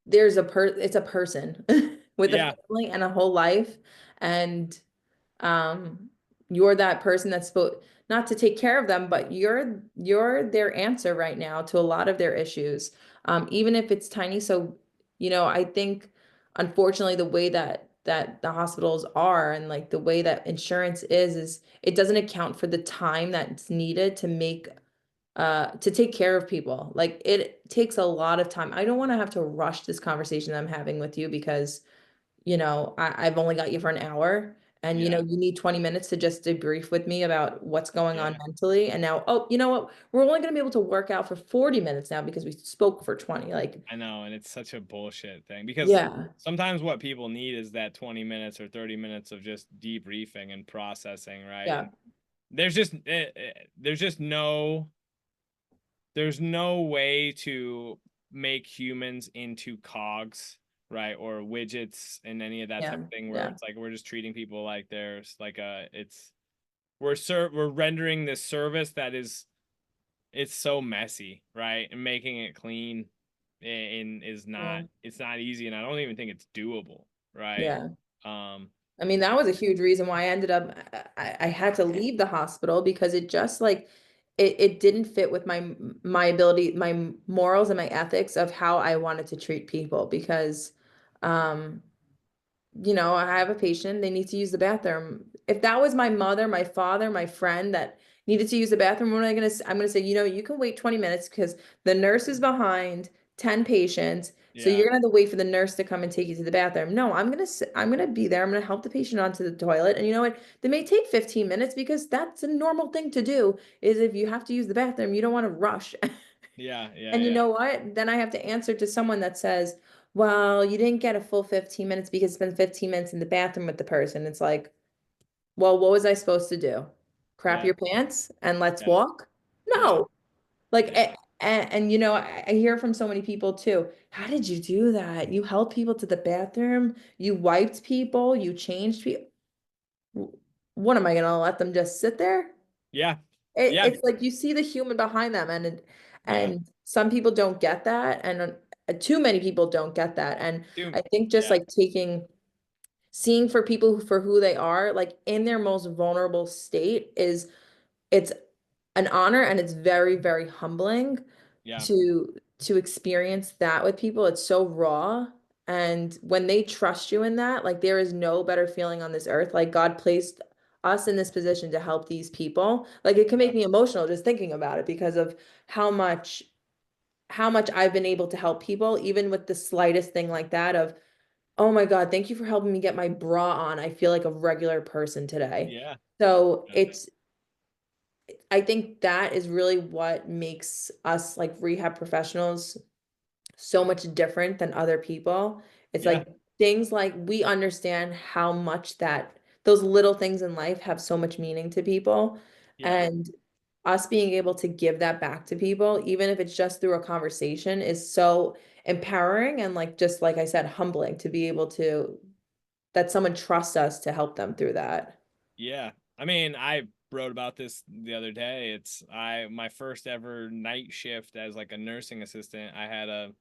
it's a person with a yeah, family and a whole life. And um you're that person that's supposed not to take care of them, but you're their answer right now to a lot of their issues, even if it's tiny. So I think unfortunately the way that the hospitals are and like the way that insurance is it doesn't account for the time that's needed to take care of people. Like it takes a lot of time. I don't want to have to rush this conversation that I'm having with you because I've only got you for an hour and Yeah. you need 20 minutes to just debrief with me about what's going on Yeah. mentally. And now, oh, you know what? We're only going to be able to work out for 40 minutes now because we spoke for 20. Like, I know, and it's such a bullshit thing because yeah, sometimes what people need is that 20 minutes or 30 minutes of just debriefing and processing, right? yeah, And there's just no way to make humans into cogs, right? Or widgets and any of that type yeah, of thing where yeah, it's like we're just treating people like there's like a it's we're rendering this service that is it's so messy, right? And making it clean and is not yeah, it's not easy and I don't even think it's doable, right? yeah. Um I mean, that was a huge reason why I ended up, I had to leave the hospital because it just like, it didn't fit with my ability, my morals and my ethics of how I wanted to treat people because, um, I have a patient, they need to use the bathroom. If that was my mother, my father, my friend that needed to use the bathroom, what am I gonna say? I'm gonna say, you can wait 20 minutes because the nurse is behind 10 patients. So yeah. you're gonna have to wait for the nurse to come and take you to the bathroom. No, I'm gonna be there. I'm gonna help the patient onto the toilet. And you know what? They may take 15 minutes because that's a normal thing to do, is if you have to use the bathroom, you don't want to rush. Yeah, yeah, And you yeah. know what? Then I have to answer to someone that says, well, you didn't get a full 15 minutes because it's been 15 minutes in the bathroom with the person. It's like, well, what was I supposed to do? Crap Yeah, your pants and let's yeah, walk? yeah, No. Like, yeah, I hear from so many people too. How did you do that? You helped people to the bathroom, you wiped people, you changed people. What am I gonna let them just sit there? yeah, yeah, It's like you see the human behind them, yeah. and some people don't get that, and too many people don't get that. And Dude, I think just yeah, like seeing for people for who they are, like in their most vulnerable state, it's an honor, and it's very, very humbling yeah, to experience that with people. It's so raw. And when they trust you in that, like there is no better feeling on this earth. Like God placed us in this position to help these people. Like it can yeah, make me emotional just thinking about it because of how much how much I've been able to help people, even with the slightest thing like that of, oh my God, thank you for helping me get my bra on. I feel like a regular person today. yeah, So yeah, I think that is really what makes us like rehab professionals so much different than other people. It's yeah, like things like we understand how much that those little things in life have so much meaning to people. yeah. And us being able to give that back to people, even if it's just through a conversation, is so empowering and like just like I said, humbling to be able to that someone trusts us to help them through that. Yeah. I mean, I wrote about this the other day. It's I my first ever night shift as like a nursing assistant. I had a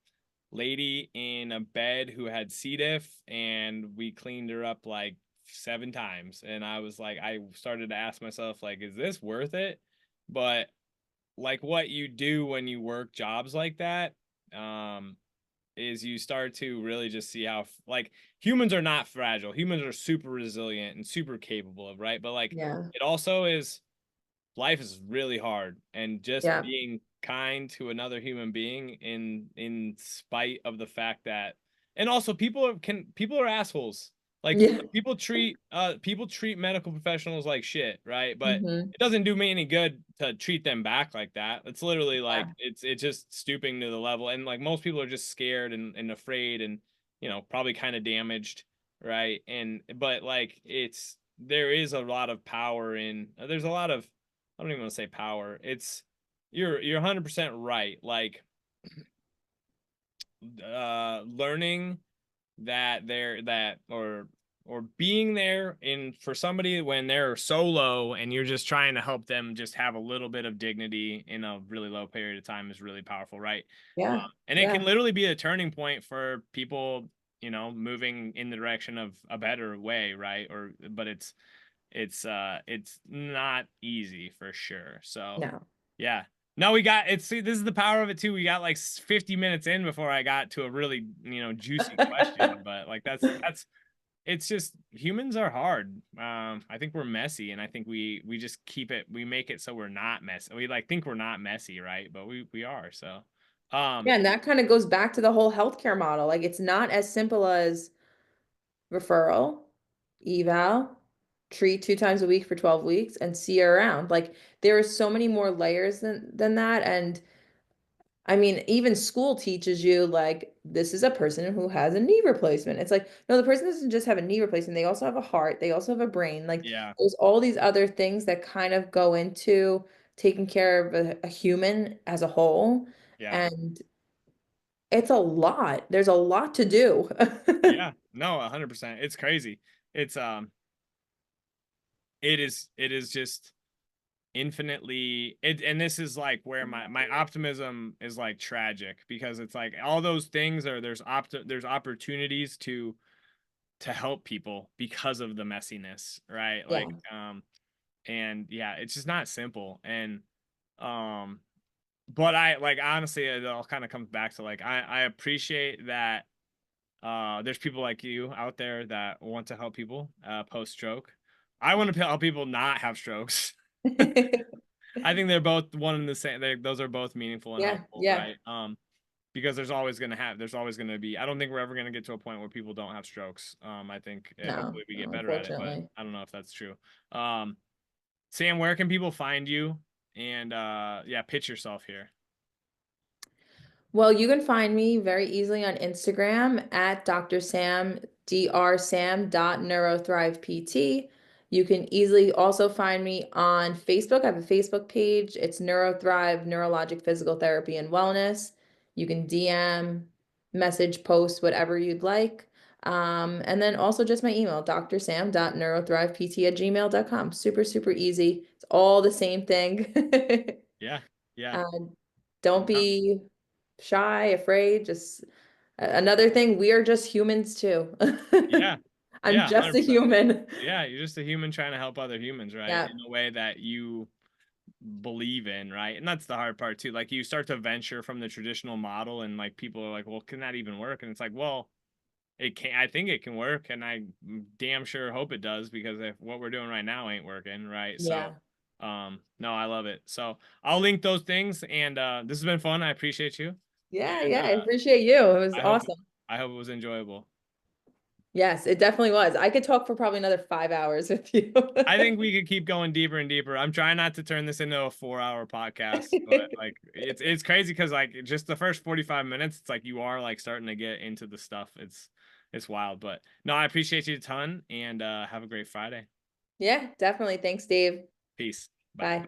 lady in a bed who had C. diff and we cleaned her up like 7 times. And I was like, I started to ask myself, like, is this worth it? But like what you do when you work jobs like that, um, is you start to really just see how like humans are not fragile. Humans are super resilient and super capable of, right? But like Yeah. it also is life is really hard and just Yeah. being kind to another human being in spite of the fact that and also people are assholes. Like Yeah. people treat medical professionals like shit, right? But Hmm. it doesn't do me any good to treat them back like that. It's literally like Yeah. it's just stooping to the level and like most people are just scared and afraid and probably kind of damaged, right? And but like it's there is a lot of power in there's a lot of I don't even want to say power. It's you're 100% right. Like learning that they're that or being there in for somebody when they're so low and you're just trying to help them just have a little bit of dignity in a really low period of time is really powerful, right? Yeah. And it can Yeah. literally be a turning point for people, moving in the direction of a better way, right? Or but it's not easy for sure. So No. yeah. No, we got it's see, this is the power of it too. We got like 50 minutes in before I got to a really, juicy question. But like that's it's just humans are hard. I think we're messy and I think we just we make it so we're not messy. We like think we're not messy, right? But we are. So um Yeah, and that kind of goes back to the whole healthcare model. Like it's not as simple as referral, eval. treat 2 times a week for 12 weeks and see you around. Like there are so many more layers than that. And I mean, even school teaches you like this is a person who has a knee replacement. It's like, no, the person doesn't just have a knee replacement. They also have a heart. They also have a brain. Like Yeah. there's all these other things that kind of go into taking care of a human as a whole. Yeah. And it's a lot. There's a lot to do. Yeah. No, 100%. It's crazy. It's it is just infinitely it, and this is like where my optimism is like tragic, because it's like all those things are there's opportunities to help people because of the messiness, right? Yeah. Like and yeah, it's just not simple. And um but I like, honestly, it all kind of comes back to like I appreciate that there's people like you out there that want to help people post stroke. I want to help people not have strokes. I think they're both one and the same. Those are both meaningful and Yeah, helpful, yeah. right? Because there's always gonna be. I don't think we're ever gonna get to a point where people don't have strokes. I think No, hopefully we get no, better at it, but unfortunately. I don't know if that's true. Um, Sam, where can people find you? And yeah, pitch yourself here. Well, you can find me very easily on Instagram at Dr. Sam, drsam.neurothrivegt. You can easily also find me on Facebook. I have a Facebook page. It's Neurothrive, Neurologic Physical Therapy and Wellness. You can DM, message, post, whatever you'd like. And then also just my email, drsam.neurothrivegt@gmail.com. Super, super easy. It's all the same thing. Yeah, yeah, Uh, don't no, be shy, afraid. Just another thing, we are just humans too. yeah, I'm yeah, just a 100%. human. Yeah, you're just a human trying to help other humans, right? Yeah, In a way that you believe in, right? And that's the hard part too. Like you start to venture from the traditional model, and like people are like, "Well, can that even work?" And it's like, "Well, it can. I think it can work, and I damn sure hope it does, because if what we're doing right now ain't working, right?" So, yeah, no, I love it. So I'll link those things, and this has been fun. I appreciate you, yeah, and yeah. I appreciate you. It was I hope awesome. I hope it was enjoyable. Yes, it definitely was. I could talk for probably another 5 hours with you. I think we could keep going deeper and deeper. I'm trying not to turn this into a 4-hour podcast, but like it's crazy because like just the first 45 minutes, it's like you are like starting to get into the stuff. It's wild. But no, I appreciate you a ton, and have a great Friday. Yeah, definitely. Thanks, Dave. Peace. Bye. Bye.